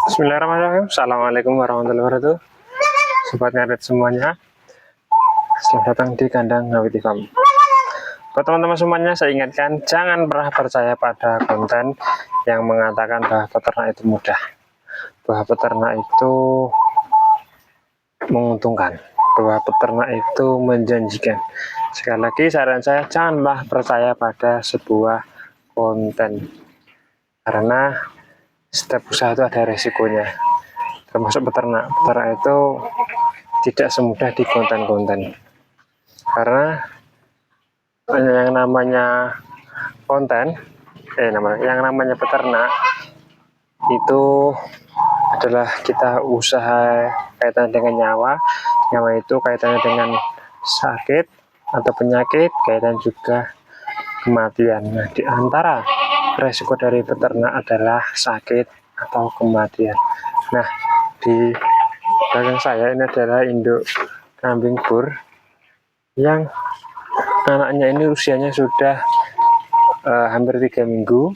Bismillahirrahmanirrahim. Assalamualaikum warahmatullahi wabarakatuh. Sobat ngaret semuanya, selamat datang di kandang Ngawiti Farm. Buat teman-teman semuanya, saya ingatkan jangan pernah percaya pada konten yang mengatakan bahwa peternak itu mudah, bahwa peternak itu menguntungkan, bahwa peternak itu menjanjikan. Sekali lagi saran saya, janganlah percaya pada sebuah konten, karena setiap usaha itu ada resikonya, termasuk peternak. Peternak itu tidak semudah di konten-konten, karena yang namanya konten, yang namanya peternak itu adalah kita usaha kaitan dengan nyawa itu kaitannya dengan sakit atau penyakit, kaitan juga kematian. Nah, di antara resiko dari peternak adalah sakit atau kematian. Nah, di belakang saya ini adalah induk kambing bur yang anaknya ini usianya sudah hampir 3 minggu.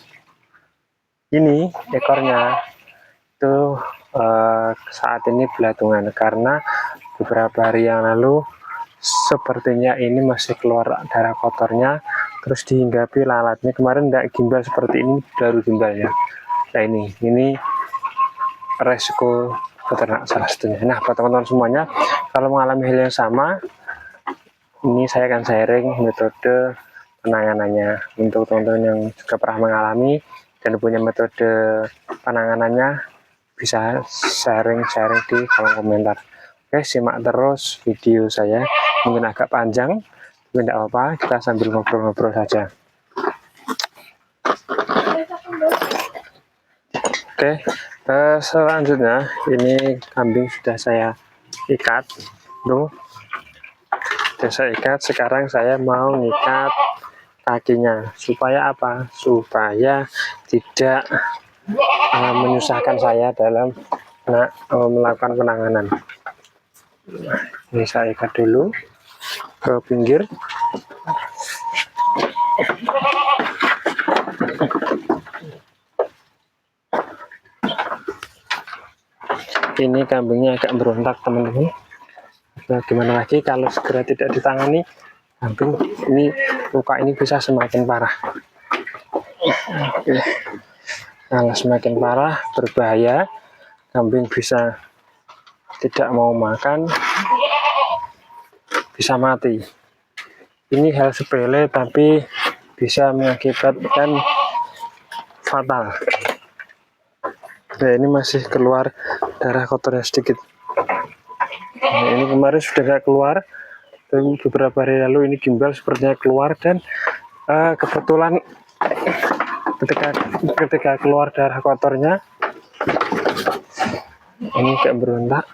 Ini ekornya itu saat ini belatungan karena beberapa hari yang lalu sepertinya ini masih keluar darah kotornya, terus dihinggapi lalatnya. Kemarin tidak gimbal seperti ini, baru gimbal ya. Nah, ini resiko peternak salah satunya. Nah, buat teman-teman semuanya, kalau mengalami hal yang sama, ini saya akan sharing metode penanganannya untuk teman-teman yang juga pernah mengalami dan punya metode penanganannya, bisa sharing di kolom komentar. Oke, simak terus video saya, mungkin agak panjang, tapi tidak apa-apa, kita sambil ngobrol-ngobrol saja. Oke, selanjutnya ini kambing sudah saya ikat, sekarang saya mau ngikat kakinya. Supaya apa? Supaya tidak menyusahkan saya dalam melakukan penanganan. Nah, ini saya ikat dulu ke pinggir. Ini kambingnya agak berontak, teman-teman. Nah, gimana lagi kalau segera tidak ditangani, kambing ini luka ini bisa semakin parah. Oke. Kalau semakin parah berbahaya, kambing bisa tidak mau makan, bisa mati. Ini hal sepele tapi bisa mengakibatkan fatal. Nah, ini masih keluar darah kotornya sedikit. Nah, ini kemarin sudah tidak keluar, tapi beberapa hari lalu ini gimbal sepertinya keluar, dan kebetulan ketika keluar darah kotornya ini kayak berontak.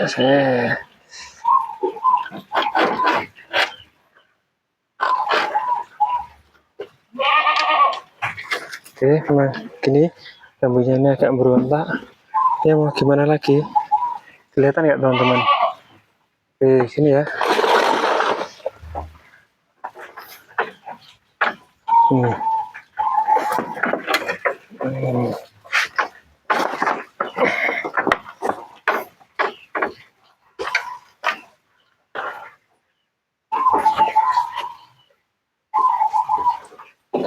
Saya oke, memang gini kambingnya ini agak berontak ya, mau gimana lagi. Kelihatan nggak teman-teman? Oke, sini ya.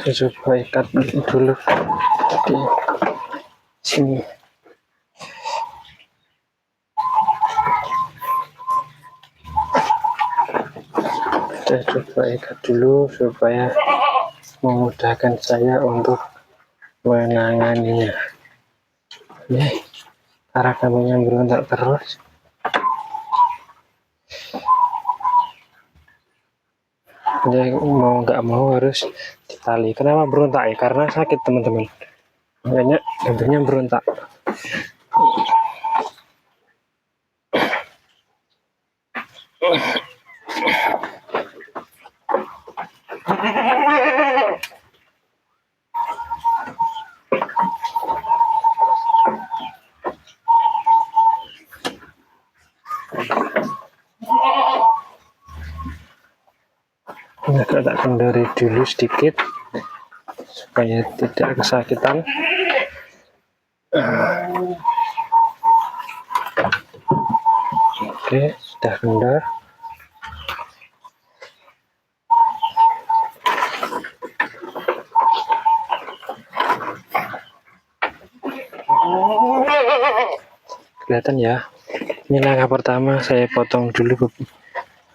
Saya coba ikat dulu di sini. Saya coba ikat dulu supaya memudahkan saya untuk menanganinya. Ini karena kambingnya berontak terus. Dia mau nggak mau harus ditali. Kenapa berontak ya? Karena sakit, teman-teman. Makanya kambingnya berontak. Agak tak kendari dulu sedikit supaya tidak kesakitan. Oke, sudah rendah. Kelihatan ya. Ini langkah pertama, saya potong dulu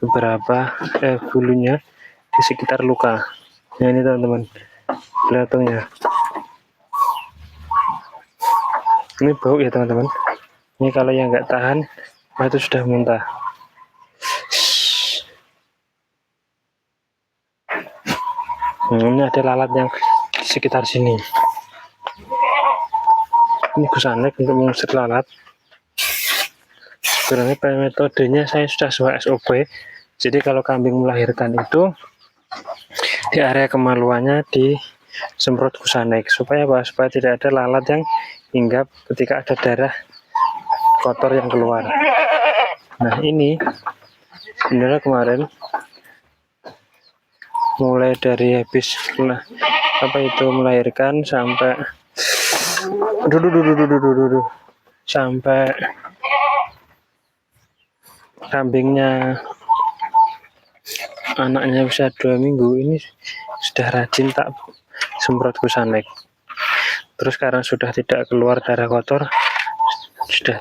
beberapa bulunya di sekitar luka. Nah ini teman-teman, belatungnya. Ini bau ya teman-teman. Ini kalau yang nggak tahan, itu sudah muntah. Ini ada lalat yang di sekitar sini. Ini gusanek untuk mengusir lalat. Sebenarnya metodenya saya sudah sesuai SOP. Jadi kalau kambing melahirkan itu di area kemaluannya disemprot gusanek supaya apa? Supaya tidak ada lalat yang hinggap ketika ada darah kotor yang keluar. Nah ini sebenarnya kemarin mulai dari habis melahirkan sampai sampai kambingnya anaknya bisa 2 minggu ini sudah rajin tak semprot gusanek. Terus sekarang sudah tidak keluar darah kotor, sudah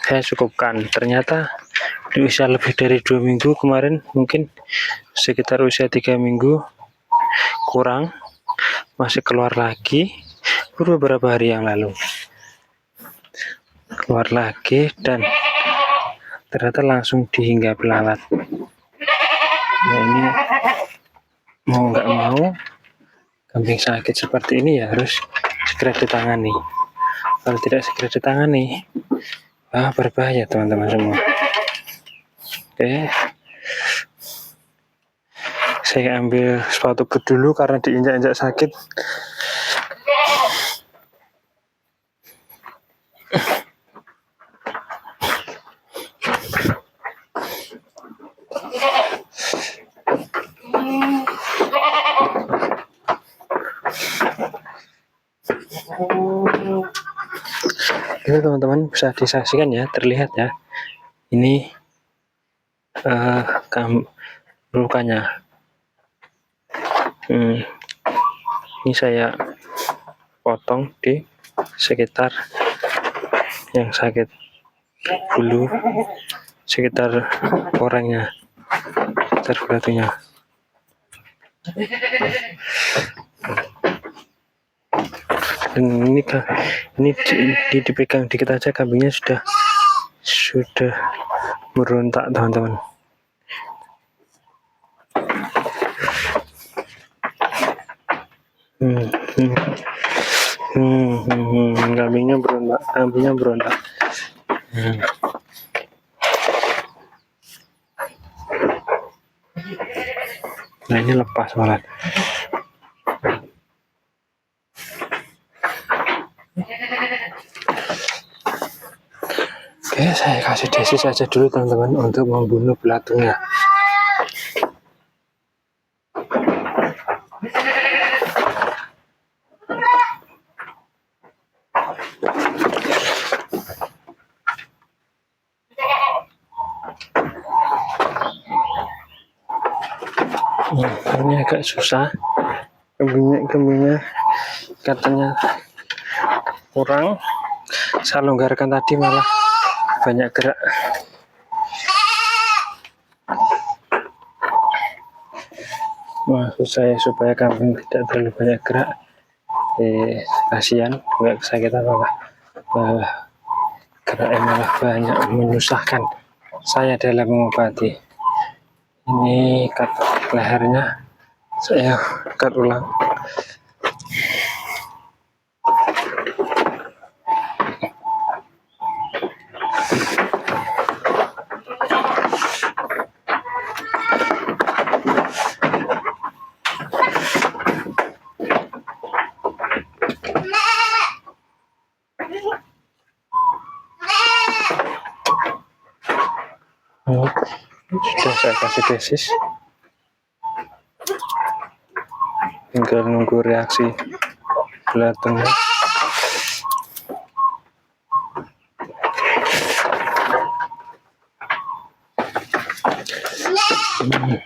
saya cukupkan. Ternyata di usia lebih dari 2 minggu kemarin, mungkin sekitar usia 3 minggu kurang, masih keluar lagi. Beberapa hari yang lalu keluar lagi dan ternyata langsung dihinggap lalat. Nah ini mau nggak mau kambing sakit seperti ini ya harus segera ditangani. Kalau tidak segera ditangani, berbahaya teman-teman semua. Oke, saya ambil sepatu boot dulu karena diinjak-injak sakit. Ini teman-teman bisa disaksikan ya, terlihat ya. Ini lukanya. Ini saya potong di sekitar yang sakit bulu, sekitar orangnya, sekitar belatunya. Dan ini dipegang dikit aja kambingnya sudah berontak teman-teman. Kambingnya berontak. Nah ini lepas malah. Oke, saya kasih desis saja dulu teman-teman untuk membunuh belatungnya. Ini agak susah, kambingnya katanya kurang, saya longgarkan tadi malah banyak gerak. Maksud saya supaya kambing tidak terlalu banyak gerak, kasihan nggak kesakitan geraknya malah banyak menyusahkan saya dalam mengobati. Ini cut lehernya, saya cut ulang. Sudah saya kasih desis, tinggal nunggu reaksi belatungnya. Ini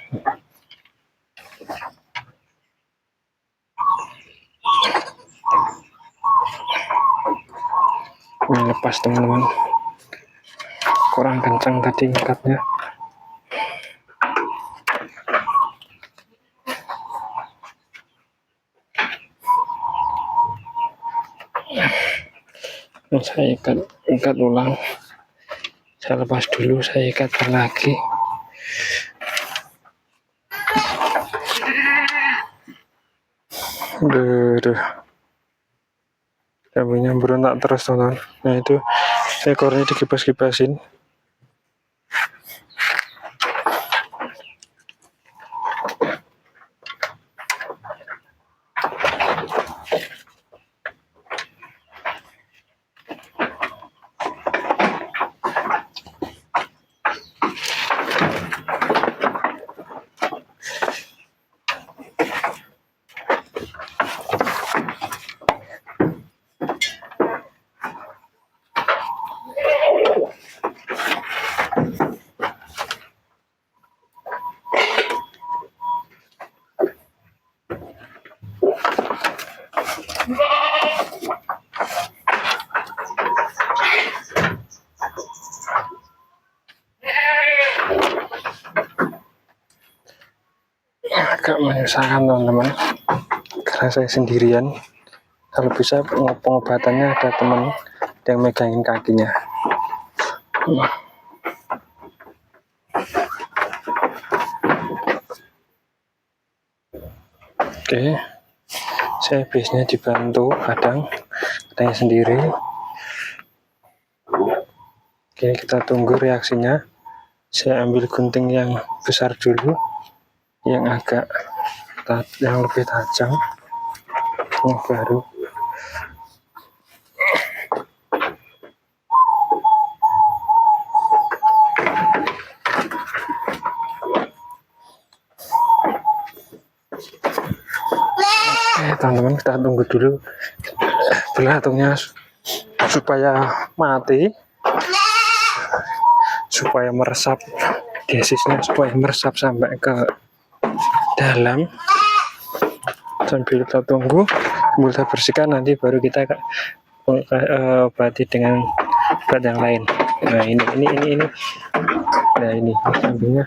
lepas teman-teman, kurang kencang tadi ikatnya. Saya ikat ulang, saya lepas dulu, saya ikatkan lagi. Aduh, kambingnya berontak terus teman-teman. Nah itu ekornya dikibas-kibasin. Agak menyusahkan teman-teman, karena saya sendirian. Kalau bisa pengobatannya ada teman yang megangin kakinya. Oke, saya biasanya dibantu, kadang sendiri. Oke, kita tunggu reaksinya. Saya ambil gunting yang besar dulu, yang lebih tajam, yang baru. Oke teman-teman, kita tunggu dulu belatungnya supaya mati, supaya meresap desisnya, supaya meresap sampai ke dalam. Sambil kita tunggu, kita bersihkan, nanti baru kita obati dengan obat yang lain. Nah ini nah ini kambingnya.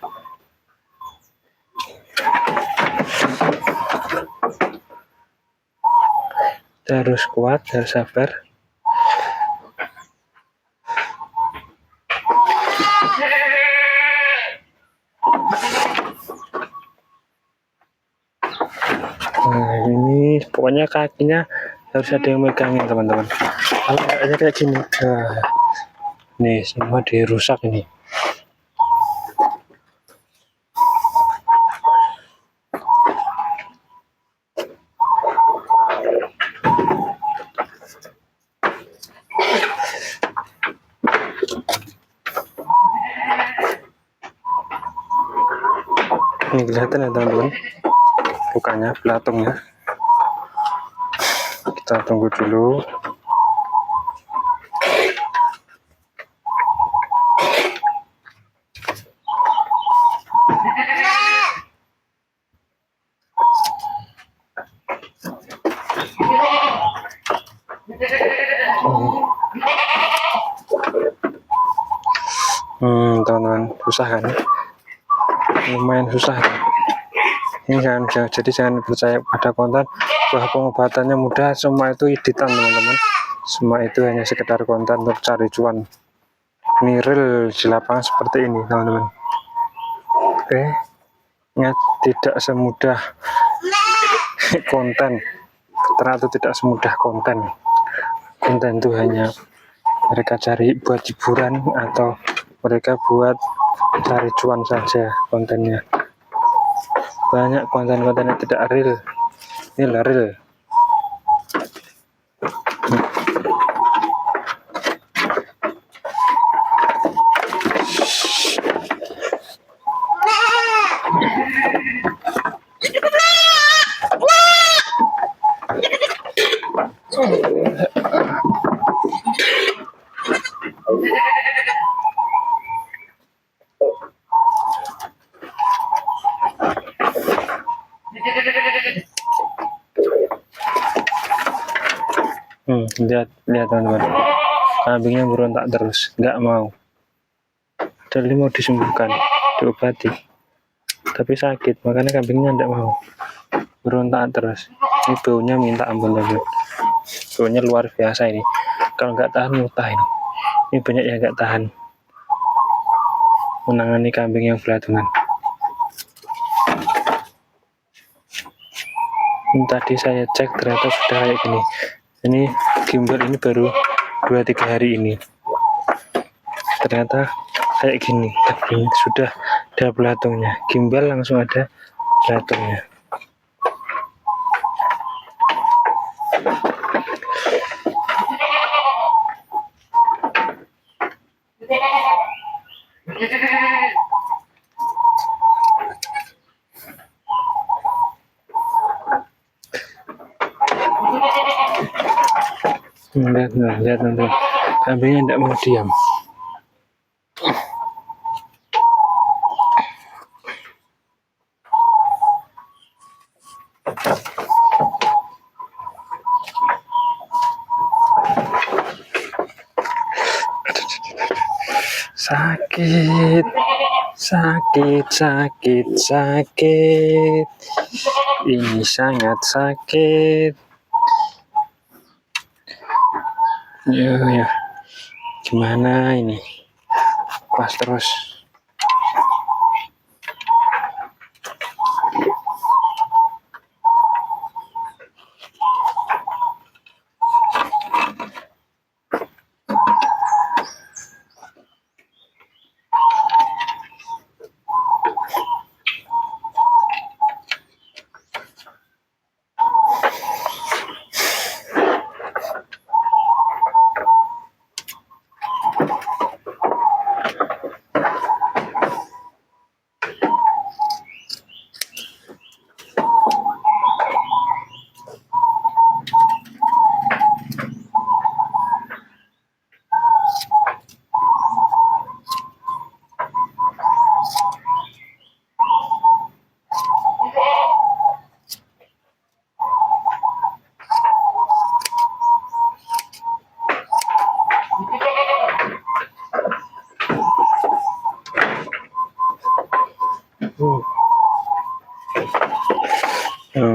Harus kuat, harus sabar. Nah ini pokoknya kakinya harus ada yang megangin teman-teman. Kalau kayaknya kayak gini, nih semua dirusak ini. Ini kelihatan ya teman-teman, lukanya, belatungnya. Kita tunggu dulu. Teman-teman, susah kan? Lumayan susah. Ini jangan percaya pada konten bahwa pengobatannya mudah. Semua itu editan teman-teman. Semua itu hanya sekedar konten untuk cari cuan. Ini real di lapangan seperti ini teman-teman. Oke, ingat, tidak semudah konten. Ternyata tidak semudah konten. Konten itu hanya mereka cari buat hiburan atau mereka buat cari cuan saja kontennya. Banyak konten-konten yang tidak real. Ini real. lihat teman-teman, kambingnya berontak terus, nggak mau. Padahal mau disembuhkan, diobati, tapi sakit, makanya kambingnya nggak mau, berontak terus. Ini baunya minta ampun teman-teman, baunya luar biasa ini. Kalau nggak tahan mutah ini. Ini banyak yang nggak tahan menangani kambing yang belatungan. Tadi saya cek ternyata sudah kayak gini. Ini gimbal ini baru 2-3 hari ini, ternyata kayak gini. Sudah ada belatungnya, gimbal langsung ada belatungnya. Lihat nanti kambingnya tidak mau diam. Sakit, sakit, sakit, sakit. Ini sangat sakit. Ya, gimana ini? Pas terus.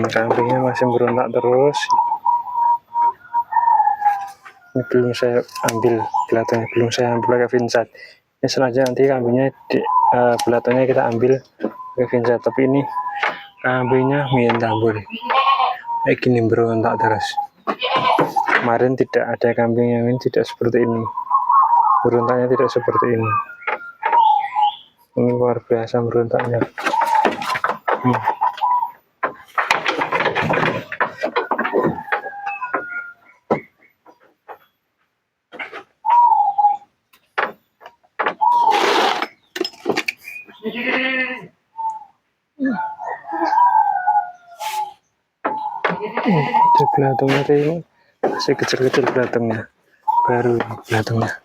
Kambingnya masih berontak terus. Ini belum saya ambil belatungnya, belum saya ambil pakai vincet. Ini selanjutnya nanti kambingnya belatungnya kita ambil pakai vincet. Tapi ini kambingnya minta ampun, kayak gini berontak terus. Kemarin tidak ada kambing yang ini tidak seperti ini, berontaknya tidak seperti ini. Ini luar biasa berontaknya. Di belatungnya ini masih kecil-kecil belatungnya, baru belatungnya.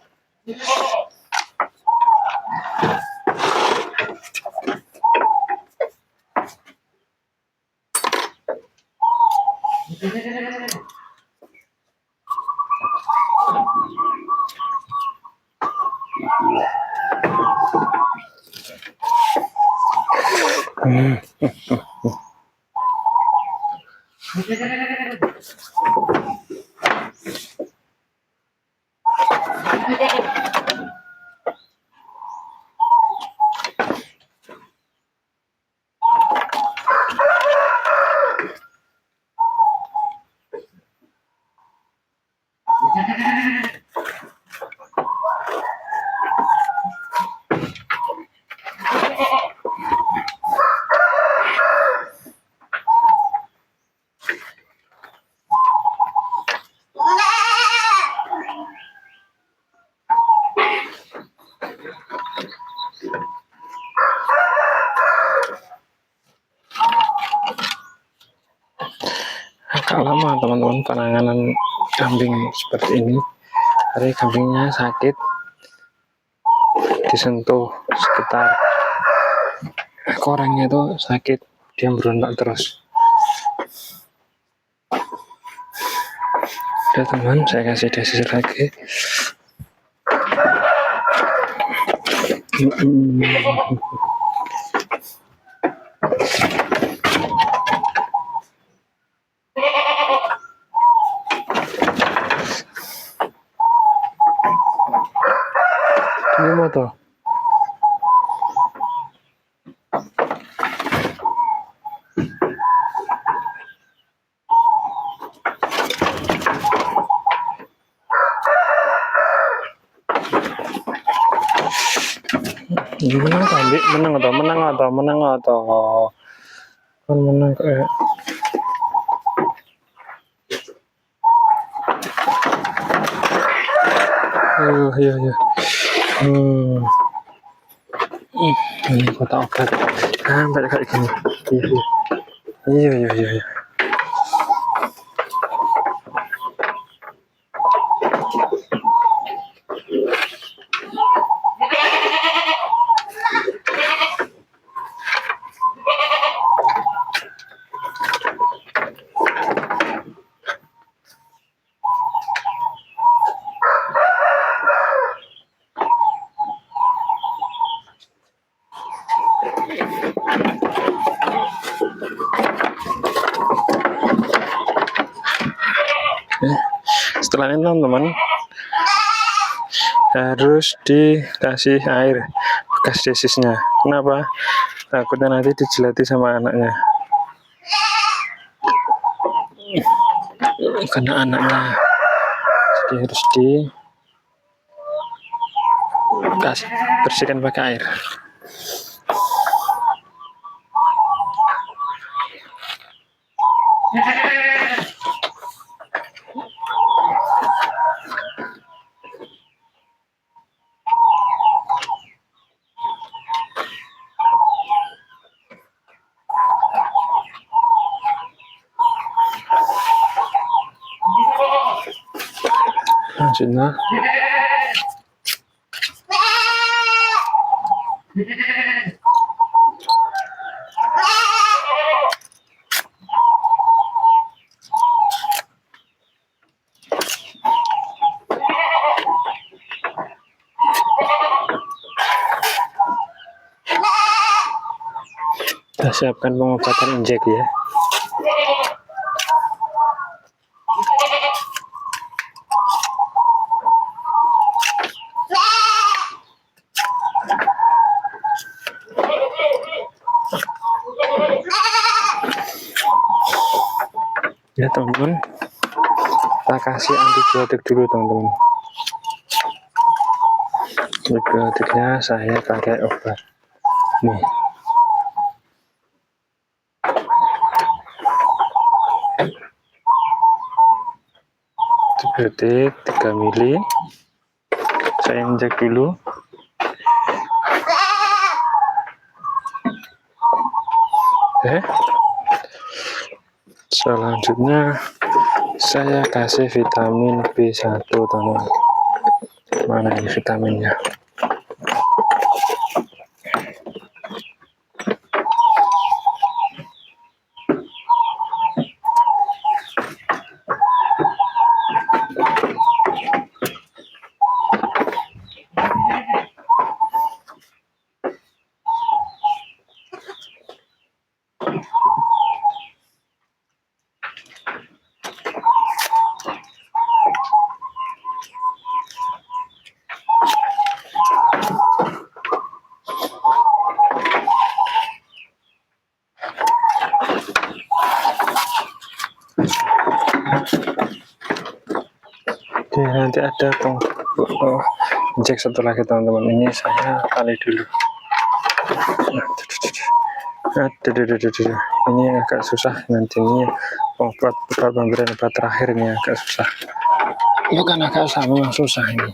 Agak lama teman-teman penanganan kambing seperti ini. Hari kambingnya sakit, disentuh sekitar korengnya itu sakit, dia berontak terus. Oke teman, saya kasih dosis lagi. Ini mau tuh. Menang kali, menang atau kan menang kayak iya ini kota obat balik kayak gini. Iya. Setelah ini teman-teman harus dikasih air bekas desisnya. Kenapa? Takutnya nanti dijilati sama anaknya. Karena anaknya, jadi harus dikasih bersihkan pakai air. Selanjutnya kita siapkan pengobatan injek ya. Ya teman-teman, kita kasih antibiotik dulu teman-teman. Antibiotiknya saya pakai obat nih. Antibiotik 3 mili saya injek dulu. Selanjutnya saya kasih vitamin B1 teman. Mana ini vitaminnya? Oke, nanti ada injek satu lagi teman-teman. Ini saya kali dulu. Ini agak susah nanti, ini obat pemberian obat terakhir ini agak susah. Bukan agak susah, memang susah ini.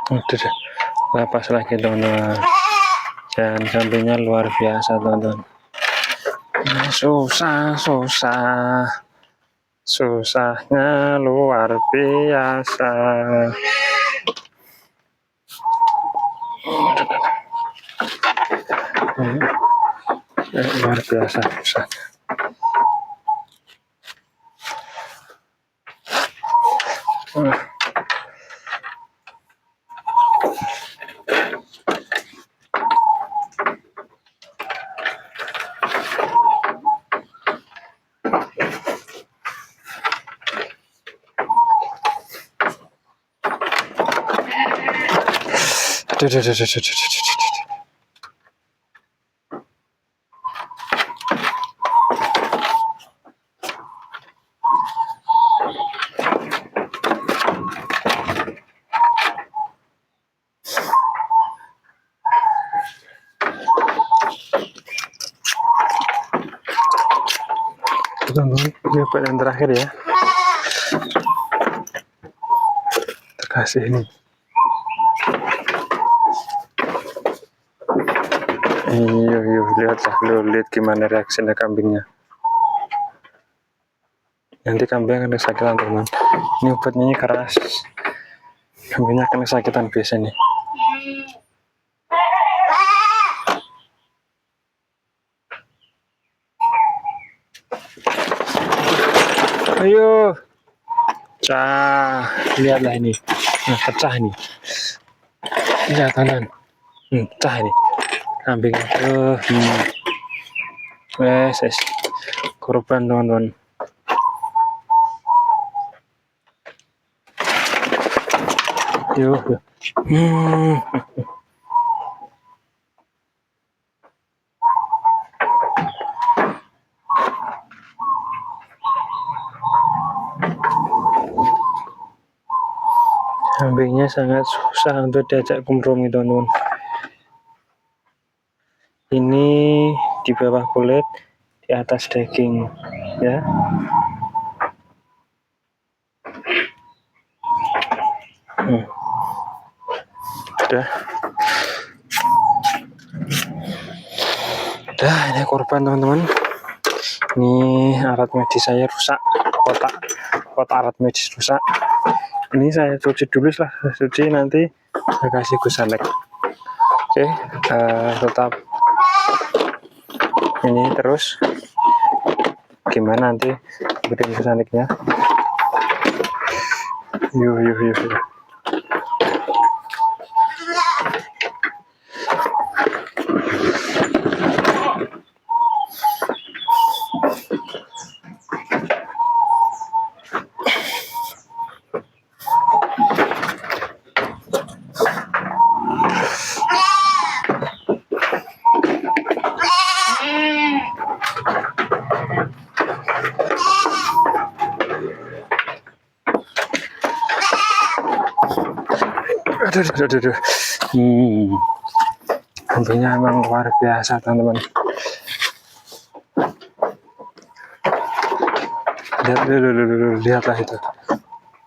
Udah, lapas lagi teman-teman. Dan kambingnya luar biasa teman-teman. Susahnya luar biasa. Luar biasa susah. Ini buat yang terakhir ya. Terkasih ini. Lihat gimana reaksinya kambingnya. Nanti kambing akan kesakitan teman. Ini obatnya ini keras. Kambingnya akan kesakitan biasanya. Ayo, lihatlah ini. Nah, pecah ini. Lihat kanan. Pecah ini. Kambing. Korban teman-teman. Yuk. Kambingnya sangat susah untuk diajak kompromi teman-teman. Ini di bawah kulit, di atas daging ya. Udah ini korban teman-teman. Ini alat medis saya rusak, kotak alat medis rusak. Ini saya cuci dulu lah, cuci nanti saya kasih gusalek. Oke, tetap ini terus gimana nanti bikin gusaleknya. Yuk. Aduh. Kambingnya emang luar biasa teman-teman. Lihatlah itu.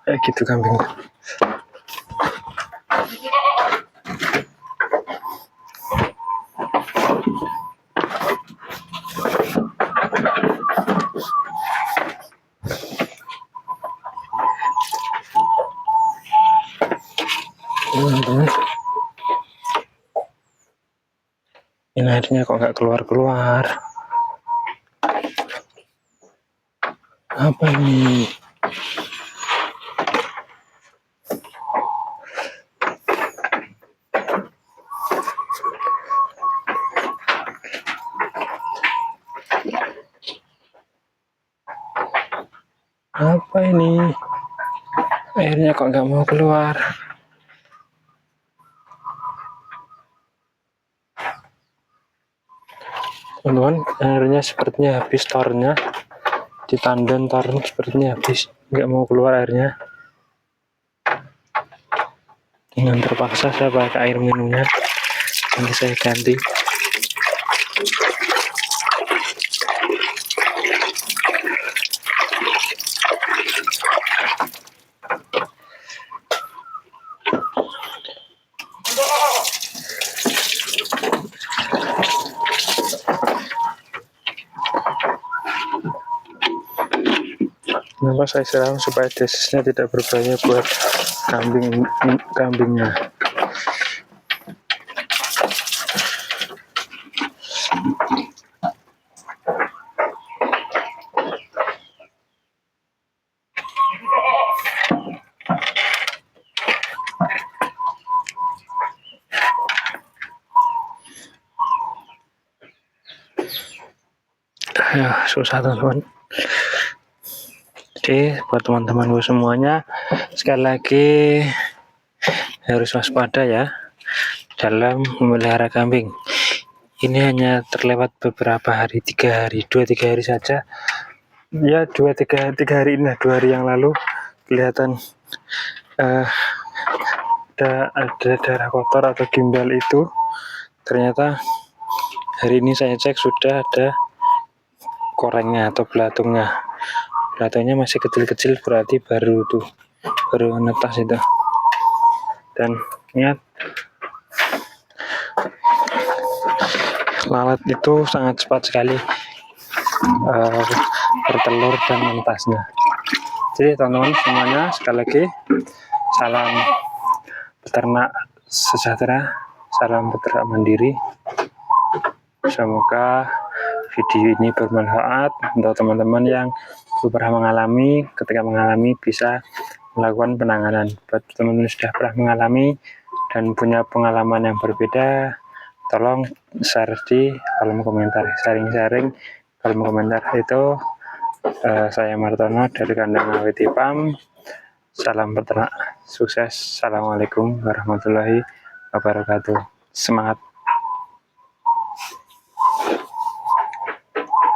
Kayak gitu kambingnya. Ini airnya kok nggak keluar. Apa ini? Apa ini? Airnya kok nggak mau keluar? Teman-teman, airnya sepertinya habis tornya. Di tandan tornya sepertinya habis, nggak mau keluar airnya. Dengan terpaksa saya pakai air minumnya. Nanti saya ganti. Kenapa saya siram supaya desisnya tidak berbahaya buat kambingnya. Ya, susah teman-teman. Jadi buat teman-temanku semuanya, sekali lagi harus waspada ya dalam memelihara kambing. Ini hanya terlewat beberapa hari, 2-3 hari saja. Ya 2-3 hari ini, 2 hari yang lalu kelihatan ada darah kotor atau gimbal itu. Ternyata hari ini saya cek sudah ada korengnya atau belatungnya masih kecil-kecil, berarti baru netas itu. Dan ingat, lalat itu sangat cepat sekali bertelur dan menetasnya. Jadi teman-teman semuanya, sekali lagi salam peternak sejahtera, salam peternak mandiri. Semoga video ini bermanfaat untuk teman-teman yang ketika mengalami bisa melakukan penanganan. Buat teman-teman sudah pernah mengalami dan punya pengalaman yang berbeda, tolong share di kolom komentar, sharing kolom komentar itu. Saya Martono dari kandang AWT Farm. Salam peternak sukses. Assalamualaikum warahmatullahi wabarakatuh. Semangat.